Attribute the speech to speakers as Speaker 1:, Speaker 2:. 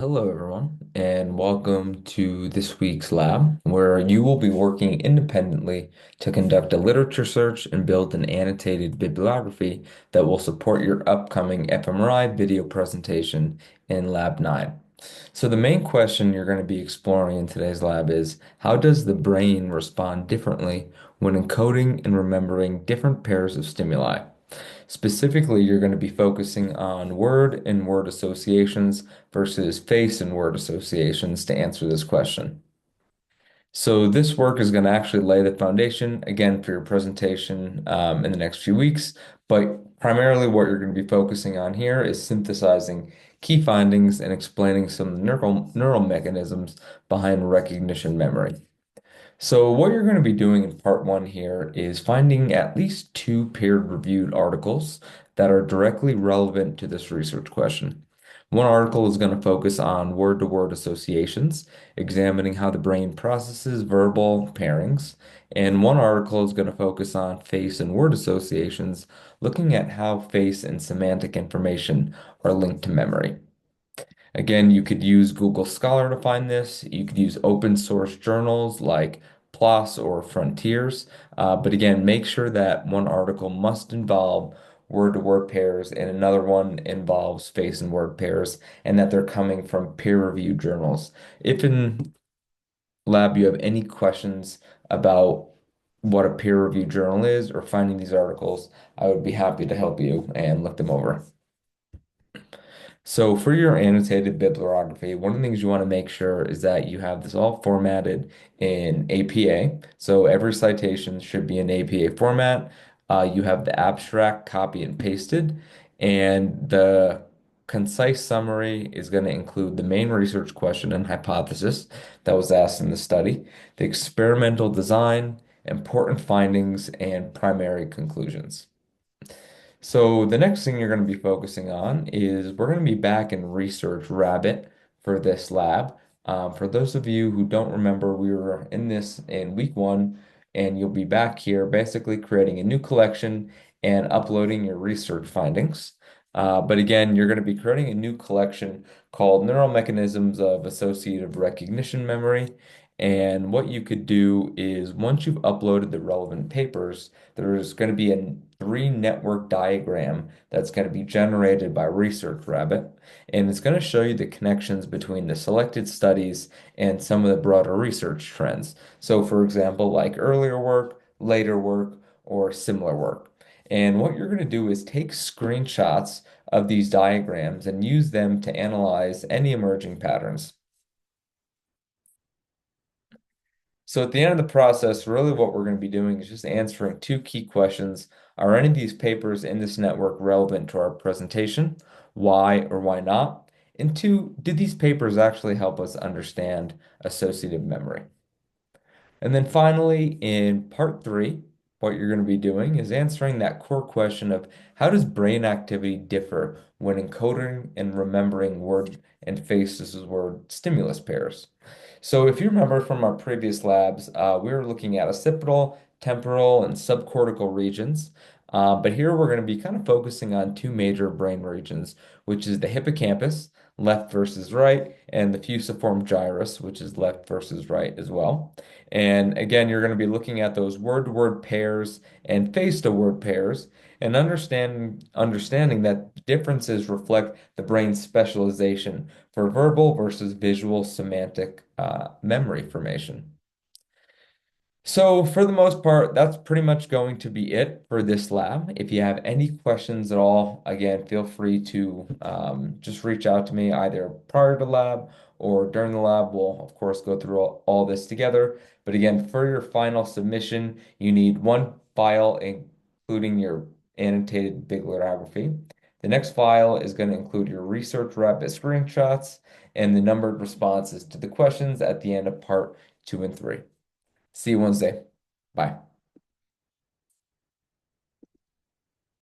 Speaker 1: Hello, everyone, and welcome to this week's lab, where you will be working independently to conduct a literature search and build an annotated bibliography that will support your upcoming fMRI video presentation in Lab 9. So, the main question you're going to be exploring in today's lab is how does the brain respond differently when encoding and remembering different pairs of stimuli? Specifically, you're going to be focusing on word and word associations versus face and word associations to answer this question. So this work is going to actually lay the foundation again for your presentation in the next few weeks, but primarily what you're going to be focusing on here is synthesizing key findings and explaining some of the neural mechanisms behind recognition memory. So what you're going to be doing in part one here is finding at least two peer-reviewed articles that are directly relevant to this research question. One article is going to focus on word-to-word associations, examining how the brain processes verbal pairings, and one article is going to focus on face and word associations, looking at how face and semantic information are linked to memory. Again, you could use Google Scholar to find this. You could use open source journals like PLOS or Frontiers. But again, make sure that one article must involve word-to-word pairs and another one involves face and word pairs, and that they're coming from peer-reviewed journals. If in lab you have any questions about what a peer-reviewed journal is or finding these articles, I would be happy to help you and look them over. So for your annotated bibliography, one of the things you want to make sure is that you have this all formatted in APA. So every citation should be in APA format. You have the abstract copy and pasted, and the concise summary is going to include the main research question and hypothesis that was asked in the study, the experimental design, important findings, and primary conclusions. So the next thing you're going to be focusing on is we're going to be back in Research Rabbit for this lab. For those of you who don't remember, we were in this in week one, and you'll be back here basically creating a new collection and uploading your research findings. But again, you're going to be creating a new collection called Neural Mechanisms of Associative Recognition Memory. And what you could do is once you've uploaded the relevant papers, there's going to be a three network diagram that's going to be generated by Research Rabbit, and it's going to show you the connections between the selected studies and some of the broader research trends. So, for example, like earlier work, later work, or similar work. And what you're going to do is take screenshots of these diagrams and use them to analyze any emerging patterns. So at the end of the process, really what we're going to be doing is just answering two key questions. Are any of these papers in this network relevant to our presentation? Why or why not? And two, did these papers actually help us understand associative memory? And then finally, in part three, what you're going to be doing is answering that core question of how does brain activity differ when encoding and remembering word and faces word stimulus pairs? So if you remember from our previous labs, we were looking at occipital, temporal, and subcortical regions. But here we're going to be kind of focusing on two major brain regions, which is the hippocampus, left versus right, and the fusiform gyrus, which is left versus right as well. And again, you're going to be looking at those word-to-word pairs and face-to-word pairs and understanding that differences reflect the brain's specialization for verbal versus visual semantic memory formation. So for the most part, that's pretty much going to be it for this lab. If you have any questions at all, again, feel free to just reach out to me either prior to lab or during the lab. We'll, of course, go through all this together. But again, for your final submission, you need one file, including your annotated bibliography. The next file is going to include your research rabbit screenshots and the numbered responses to the questions at the end of part two and three. See you Wednesday. Bye.